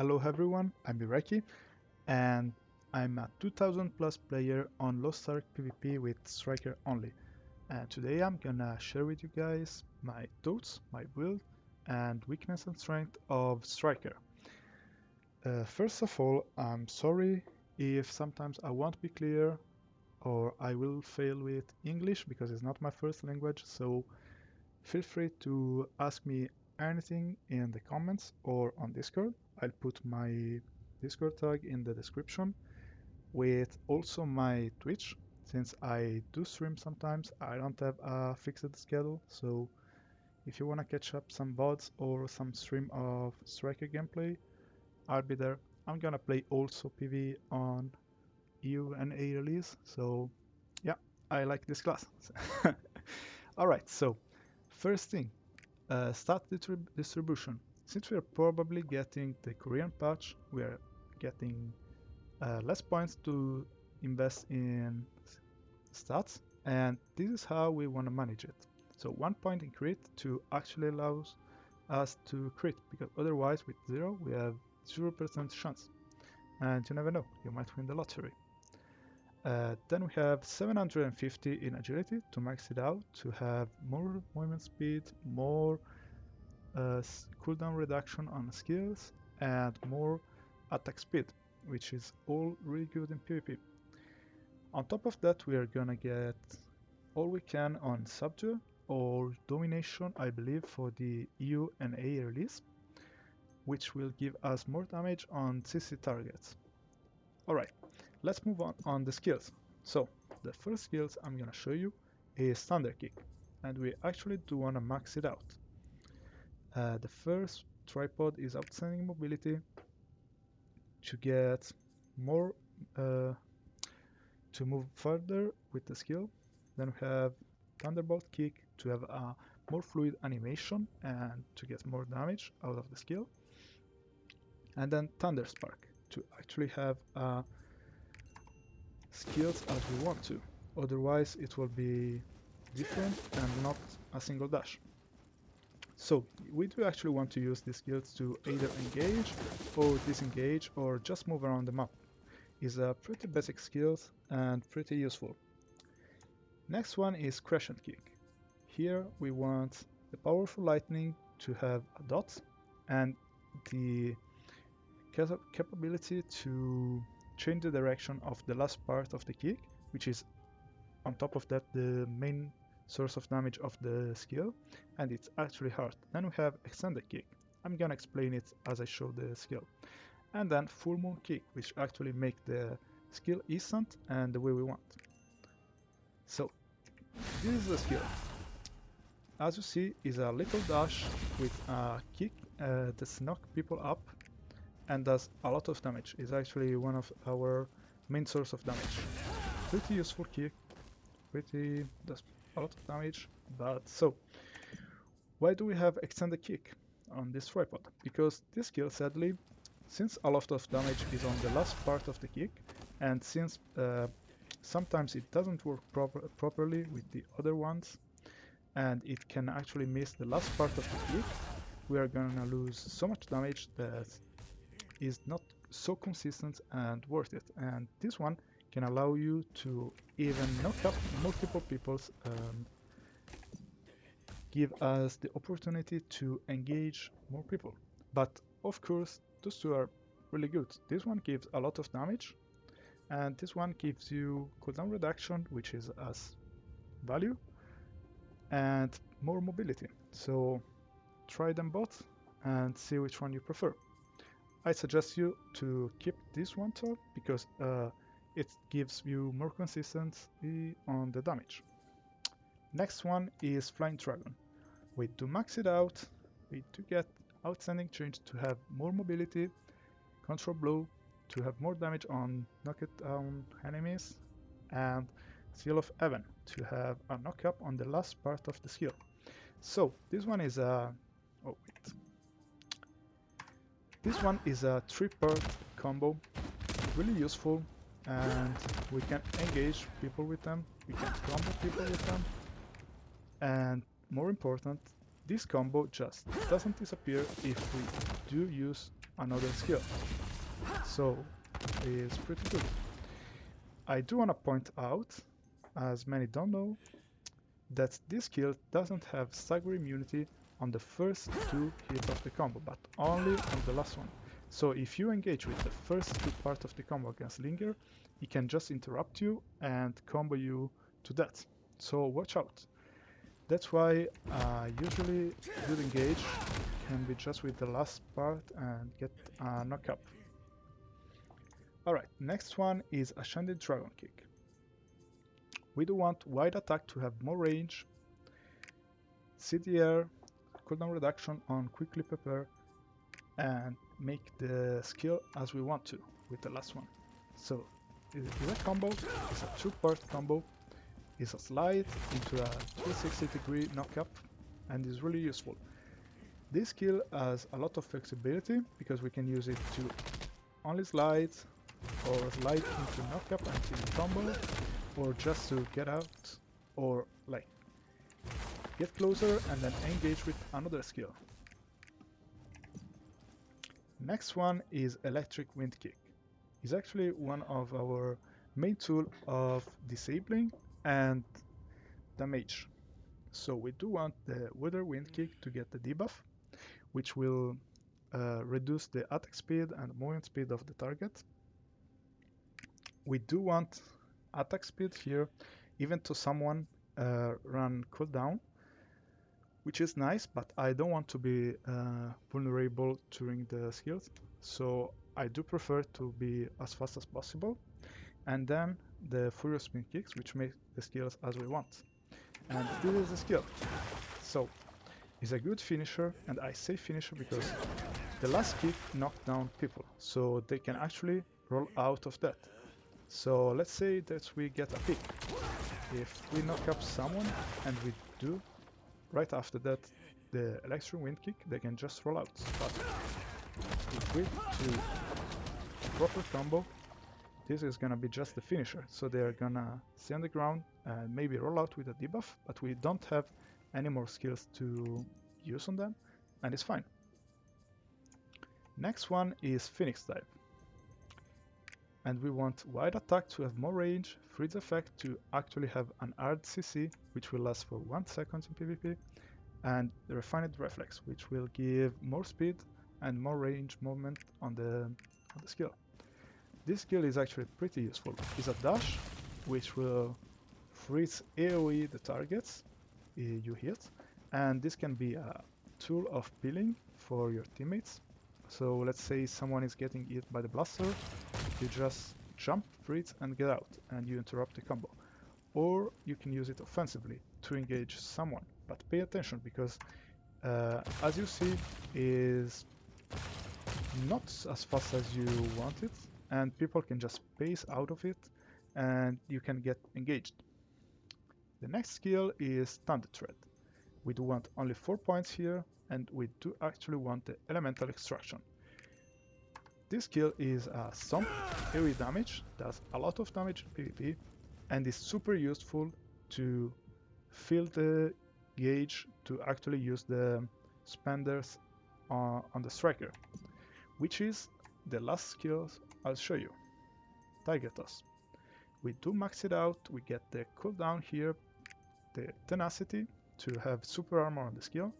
Hello everyone, I'm Iraki and I'm a 2000 plus player on Lost Ark PvP with Striker only. And today I'm gonna share with you guys my thoughts, my build, and weakness and strength of Striker. First of all, I'm sorry if sometimes I won't be clear or I will fail with English because it's not my first language, so feel free to ask me anything in the comments or on Discord. I'll put my Discord tag in the description with also my Twitch. Since I do stream sometimes, I don't have a fixed schedule, so if you want to catch up some VODs or some stream of Striker gameplay, I'll be there. I'm gonna play also PV on EU and A release, so yeah, I like this class. Alright, so first thing, stat distribution. Since we are probably getting the Korean patch, we are getting less points to invest in stats, and this is how we want to manage it. So 1 point in crit to actually allows us to crit, because otherwise with 0 we have 0% chance, and you never know, you might win the lottery. Then we have 750 in agility to max it out, to have more movement speed, more cooldown reduction on skills, and more attack speed, which is all really good in PvP. On top of that, we are gonna get all we can on Subdue or Domination, I believe, for the EU and A release, which will give us more damage on CC targets. Alright, let's move on the skills. So, the first skills I'm gonna show you is Thunder Kick, and we actually do wanna max it out. The first tripod is outstanding mobility to get more to move further with the skill. Then we have Thunderbolt Kick to have a more fluid animation and to get more damage out of the skill. And then Thunder Spark to actually have skills as we want to. Otherwise it will be different and not a single dash. So we do actually want to use these skills to either engage or disengage or just move around the map. Is a pretty basic skills and pretty useful. Next one is Crescent Kick. Here we want the powerful lightning to have a dot and the capability to change the direction of the last part of the kick, which is on top of that the main source of damage of the skill, and it's actually hard. Then we have Extended Kick. I'm gonna explain it as I show the skill. And then Full Moon Kick, which actually make the skill instant and the way we want. So this is the skill. As you see, is a little dash with a kick that knocks people up and does a lot of damage. It's actually one of our main source of damage. Pretty useful kick, does a lot of damage. But so, why do we have Extended Kick on this tripod? Because this skill, sadly, since a lot of damage is on the last part of the kick, and since sometimes it doesn't work properly with the other ones, and it can actually miss the last part of the kick, we are gonna lose so much damage that is not so consistent and worth it. And this one can allow you to even knock up multiple people's, give us the opportunity to engage more people. But of course, those two are really good. This one gives a lot of damage, and this one gives you cooldown reduction, which is as value, and more mobility. So try them both and see which one you prefer. I suggest you to keep this one top because it gives you more consistency on the damage. Next one is Flying Dragon. We do max it out, we do get outstanding change to have more mobility, control blow to have more damage on knock it down enemies, and Seal of Heaven to have a knock up on the last part of the skill. So this one is a this one is a 3-part combo, really useful, and we can engage people with them, we can combo people with them, and more important, this combo just doesn't disappear if we do use another skill. So it's pretty good. I do want to point out, as many don't know, that this skill doesn't have stagger immunity on the first two hits of the combo, but only on the last one. So if you engage with the first two parts of the combo against Linger, it can just interrupt you and combo you to death. So watch out. That's why usually good engage can be just with the last part and get a knockup. Alright, next one is Ascended Dragon Kick. We do want wide attack to have more range, CDR, cooldown reduction on quickly prepare, and make the skill as we want to with the last one. So it's a combo, it's a two-part combo, it's a slide into a 360-degree knockup, and is really useful. This skill has a lot of flexibility because we can use it to only slide or slide into knockup until combo, or just to get out, or like get closer and then engage with another skill. Next one is Electric Wind Kick. It's actually one of our main tool of disabling and damage. So we do want the Weather Wind Kick to get the debuff, which will reduce the attack speed and movement speed of the target. We do want attack speed here, even to someone run cooldown, which is nice, but I don't want to be vulnerable during the skills, so I do prefer to be as fast as possible. And then the Furious Spin Kicks, which make the skills as we want. And this is the skill. So it's a good finisher, and I say finisher because the last kick knocked down people, so they can actually roll out of that. So let's say that we get a pick. If we knock up someone and we do right after that the Electric Wind Kick, they can just roll out. But if we do proper combo, this is gonna be just the finisher. So they are gonna stay on the ground and maybe roll out with a debuff, but we don't have any more skills to use on them, and it's fine. Next one is Phoenix Dive. And we want wide attack to have more range, freeze effect to actually have an hard CC, which will last for 1 second in PvP, and the refined reflex, which will give more speed and more range movement on the skill. This skill is actually pretty useful. It's a dash, which will freeze AoE the targets you hit, and this can be a tool of peeling for your teammates. So let's say someone is getting hit by the blaster, you just jump, freeze, and get out, and you interrupt the combo. Or you can use it offensively to engage someone, but pay attention because as you see is not as fast as you want it, and people can just pace out of it and you can get engaged. The next skill is Thunder Thread. We do want only 4 points here, and we do actually want the Elemental Extraction. This skill is some AoE damage, does a lot of damage in PvP, and is super useful to fill the gauge to actually use the spenders on the striker, which is the last skill I'll show you. Tiger Toss. We do max it out, we get the cooldown here, the Tenacity to have super armor on the skill,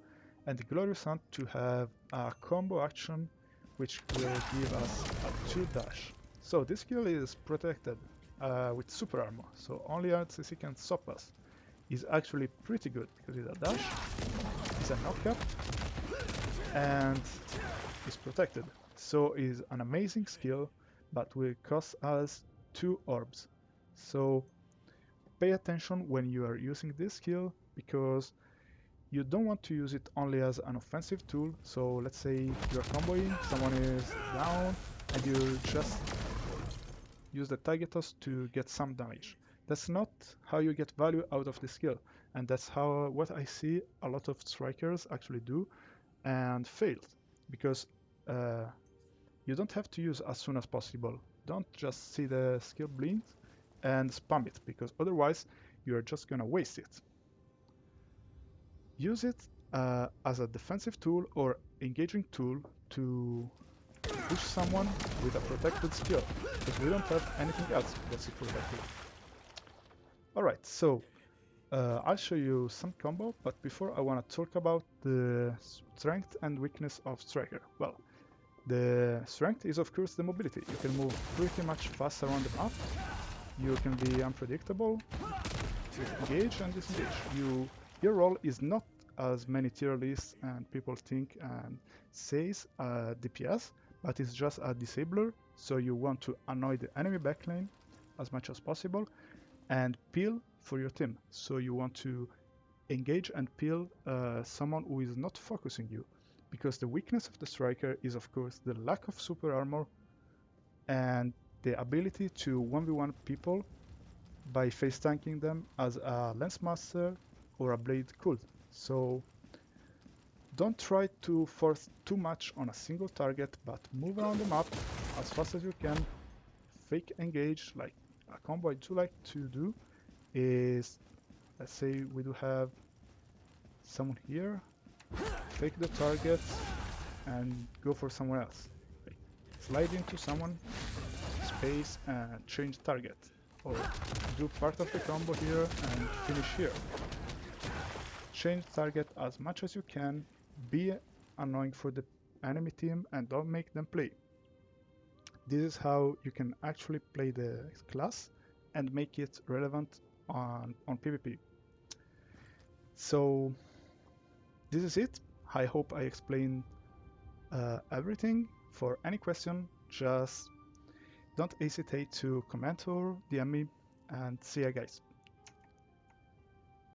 and the Glorious Hunt to have a combo action which will give us a 2 dash. So this skill is protected with super armor, so only RCC can stop us. Is actually pretty good because it's a dash, it's a knockup, and is protected. So is an amazing skill, but will cost us 2 orbs. So pay attention when you are using this skill because you don't want to use it only as an offensive tool. So let's say you're comboing, someone is down, and you just use the Tiger Toss to get some damage. That's not how you get value out of the skill, and that's how what I see a lot of strikers actually do and failed, because you don't have to use as soon as possible. Don't just see the skill blink and spam it, because otherwise you're just gonna waste it. Use it as a defensive tool or engaging tool to push someone with a protected skill, because we don't have anything else that's protected. Alright, so I'll show you some combo, but before I want to talk about the strength and weakness of Striker. Well, the strength is of course the mobility. You can move pretty much fast around the map. You can be unpredictable, engage and disengage. Your role is not as many tier lists and people think and says DPS, but it's just a disabler. So you want to annoy the enemy backlane as much as possible and peel for your team. So you want to engage and peel someone who is not focusing you, because the weakness of the striker is of course the lack of super armor and the ability to 1v1 people by face tanking them as a lance master or a blade cult. So don't try to force too much on a single target, but move around the map as fast as you can. Fake engage, like a combo I do like to do is, let's say we do have someone here, fake the target and go for someone else. Like slide into someone, space and change target. Or do part of the combo here and finish here. Change target as much as you can, be annoying for the enemy team and don't make them play. This is how you can actually play the class and make it relevant on PvP. So this is it. I hope I explained everything. For any question, just don't hesitate to comment or DM me, and see ya guys.